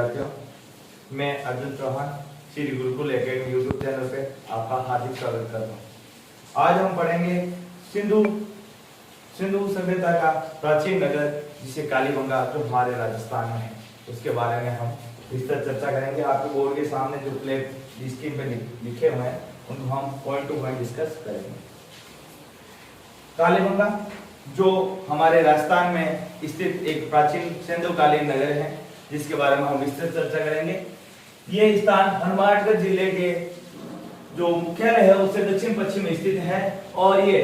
विद्यार्थियों, मैं Arjun Chauhan Shri Gurukul academy YouTube channel पे आपका हार्दिक स्वागत करता हूँ। आज हम पढ़ेंगे सिंधु सभ्यता का प्राचीन नगर जिसे कालीबंगा जो हमारे राजस्थान में है, उसके बारे में हम विस्तार चर्चा करेंगे। आपके बोर्ड के सामने जो प्लेट स्क्रीन पे लिखे हुए हैं उनको हम पॉइंट टू पॉइंट डिस्कस करेंगे। कालीबंगा जो हमारे राजस्थान में स्थित एक प्राचीन सिंधुकालीन नगर है, जिसके बारे में हम विस्तृत चर्चा करेंगे। ये स्थान हनुमानगढ़ जिले के जो मुख्यालय है उससे दक्षिण पश्चिम में स्थित है और ये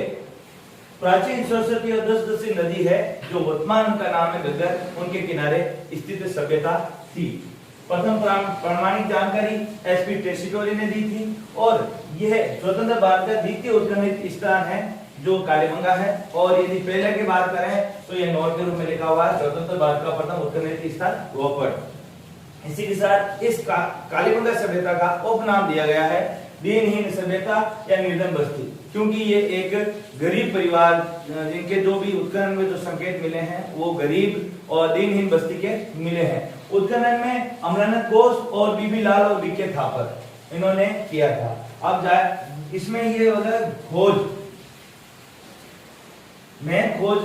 प्राचीन सरस्वती और दसदसी नदी है जो वर्तमान उनका नाम है घग्गर, उनके किनारे स्थित सभ्यता थी। प्रथम प्रामाणिक जानकारी एसपी टेसिटोरी ने दी थी और यह स्वतंत्र भारत का द्वितीय उत्खनन स्थान है जो कालीबंगा है। और यदि पहले की बात करें तो यह नॉर्थ के रूप में लिखा हुआ है स्वतंत्र भारत का प्रथम उत्खनन स्थान रोहतक। इसी के साथ इस कालीबंगा सभ्यता का उपनाम दिया गया है दीनहीन सभ्यता या निर्धन बस्ती, क्योंकि ये एक गरीब परिवार जिनके जो भी उत्खनन में जो संकेत मिले हैं वो गरीब और दीनहीन बस्ती के मिले हैं। उत्खनन में अमरनाथ घोष और बीबी लाल और बीके थापर इन्होंने किया था। अब जाए इसमें ये होगा खोज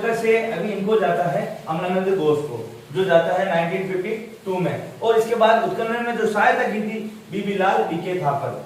का से अभी इनको जाता है अमरनाथ घोष को, जो जाता है 1952 में, और इसके बाद उत्खनन में जो सहायता की थी बीबी लाल बीके थापर।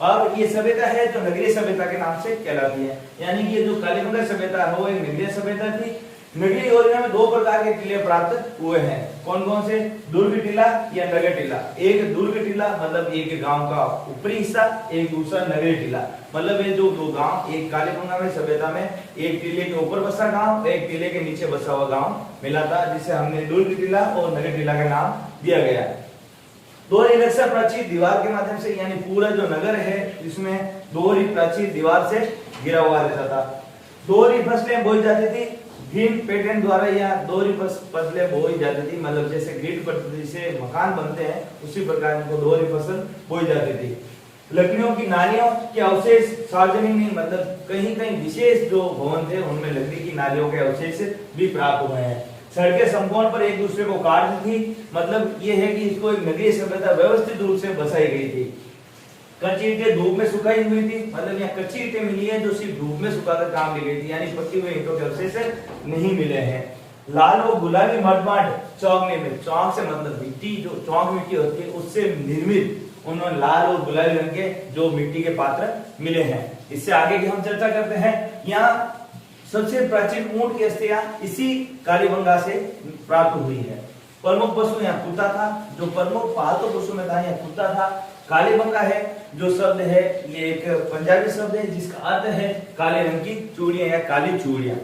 अब ये सभ्यता है जो नगरीय सभ्यता के नाम से कहलाती है, यानी कि ये जो कालीबंगा सभ्यता है वो एक नगरीय सभ्यता थी। नगरीय योजना में दो प्रकार के टीले प्राप्त हुए हैं। कौन कौन से? दुर्ग टीला या नगर टीला। एक दुर्ग टीला मतलब एक गांव का ऊपरी हिस्सा, एक दूसरा नगरीय टीला मतलब ये जो दो गांव एक कालीबंगा में सभ्यता में एक टीले के ऊपर बसा गांव, एक टीले के नीचे बसा हुआ गांव मिला था, जिसे हमने दुर्ग टीला और नगर टीला का नाम दिया गया। दोहरी नक्शा प्राचीर दीवार के माध्यम से, यानी पूरा जो नगर है इसमें दोहरी प्राचीर दीवार से घिरा हुआ रहता था। दोहरी फसलें बोई जाती थी भिन्न पैटर्न द्वारा या दोहरी फसलें बोई जाती थी, मतलब जैसे ग्रिड पद्धति से मकान बनते हैं उसी प्रकार इनको दोहरी फसल बोई जाती थी। लकड़ियों की नालियों के अवशेष सार्वजनिक नहीं, मतलब कहीं कहीं विशेष जो भवन थे उनमें लकड़ी की नालियों के अवशेष भी प्राप्त हुए हैं। सड़कें समकोण पर एक दूसरे को काटती थी, मतलब ये है कि इसको एक नगरीय सभ्यता व्यवस्थित रूप से बसाई गई थी। कच्ची ईंटें धूप में सुखाई हुई थी, मतलब यहाँ कच्ची ईंटें मिली है जो सिर्फ धूप में सुखाकर काम ली गई थी, यानी पकी हुई ईंटों के अवशेष नहीं मिले हैं। लाल और गुलाबी मडमाड चौक में, चौक से मतलब मिट्टी, जो चौक मिट्टी होती है उससे निर्मित उन्होंने लाल और गुलाबी रंग के जो मिट्टी के पात्र मिले हैं। इससे आगे की हम चर्चा करते हैं। यहाँ सबसे प्राचीन ऊंट की अस्थियां इसी कालीबंगा से प्राप्त हुई है। प्रमुख पशु यहाँ कुत्ता था, जो प्रमुख पालतू पशु में था यहाँ कुत्ता था। कालीबंगा है जो शब्द है ये एक पंजाबी शब्द है जिसका अर्थ है काले रंग की चूड़ियां या काली चूड़ियां।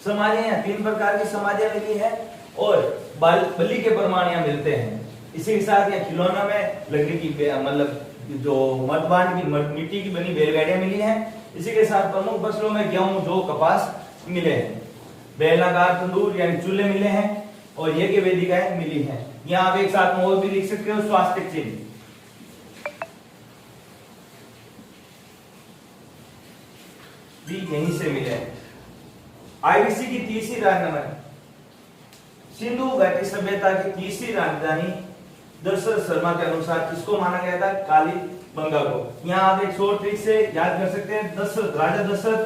समाधियां यहाँ तीन प्रकार की समाधियां मिली है और बलि के प्रमाण यहाँ मिलते हैं। इसी के साथ यहाँ खिलौना में लकड़ी की मतलब जो मटबान की मिट्टी की बनी बैलगाड़ियां मिली हैं। इसी के साथ प्रमुख फसलों में गेहूं जौ कपास मिले हैं। बेलनाकार तंदूर यानी चूल्हे मिले हैं और यज्ञ वेदिकाएं मिली हैं। यहाँ आप एक साथ में और भी लिख सकते हो स्वास्थ्य चिन्ह भी यहीं से मिले हैं। आईबीसी की तीसरी राजधानी सिंधु घाटी सभ्यता की तीसरी राजधानी दशरथ शर्मा के अनुसार किसको माना गया था? कालीबंगा को। यहाँ आप एक शॉर्ट ट्रिक से याद कर सकते हैं। दशरथ, राजा दशरथ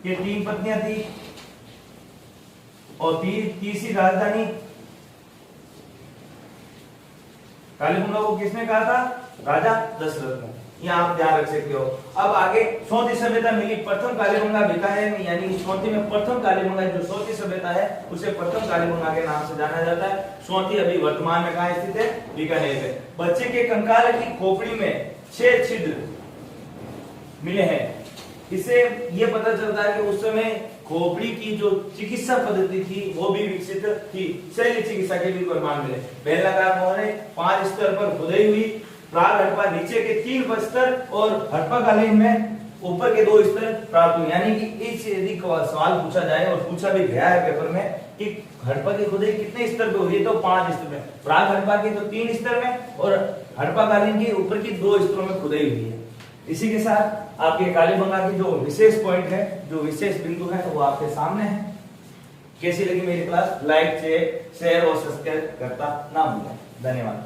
के तीन पत्नियां थी और तीसरी राजधानी कालीबंगा को किसने कहा था? राजा दशरथ ने। यहाँ आप ध्यान रख सकते हो। अब आगे सोती सभ्यता मिली। प्रथम कालीबंगा बीकानेर में, यानी सोती में प्रथम कालीबंगा जो सोती सभ्यता है उसे प्रथम कालीबंगा के नाम से जाना जाता है। सोती अभी वर्तमान में कहाँ स्थित है? बीकानेर में। बच्चे के कंकाल की खोपड़ी में 6 छिद्र मिले हैं। इससे ये पता चलता है कि उस समय खोपड़ी की जो चिकित्सा पद्धति थी वो भी विकसित थी। शैल्य चिकित्सा के भी प्रमाण मिले। बेलनाकार मोहरे 5 स्तर पर खुदाई हुई। प्राग हड़प्पा नीचे के 3 स्तर और हड़प्पा कालीन में ऊपर के 2 स्तर प्राप्त हुए। यानी कि इस यदि सवाल पूछा जाए और पूछा भी गया है पेपर में कि हड़प्पा की खुदाई कितने स्तर पे हुई है, तो 5 स्तर में। प्राग हड़प्पा की तो 3 स्तर में और हड़प्पा कालीन की ऊपर की 2 स्तरों में खुदाई हुई है। इसी के साथ आपके कालीबंगा की जो विशेष पॉइंट है, जो विशेष बिंदु है वो आपके सामने है। कैसी लगी मेरी क्लास? लाइक शेयर और सब्सक्राइब करता ना भूलें। धन्यवाद।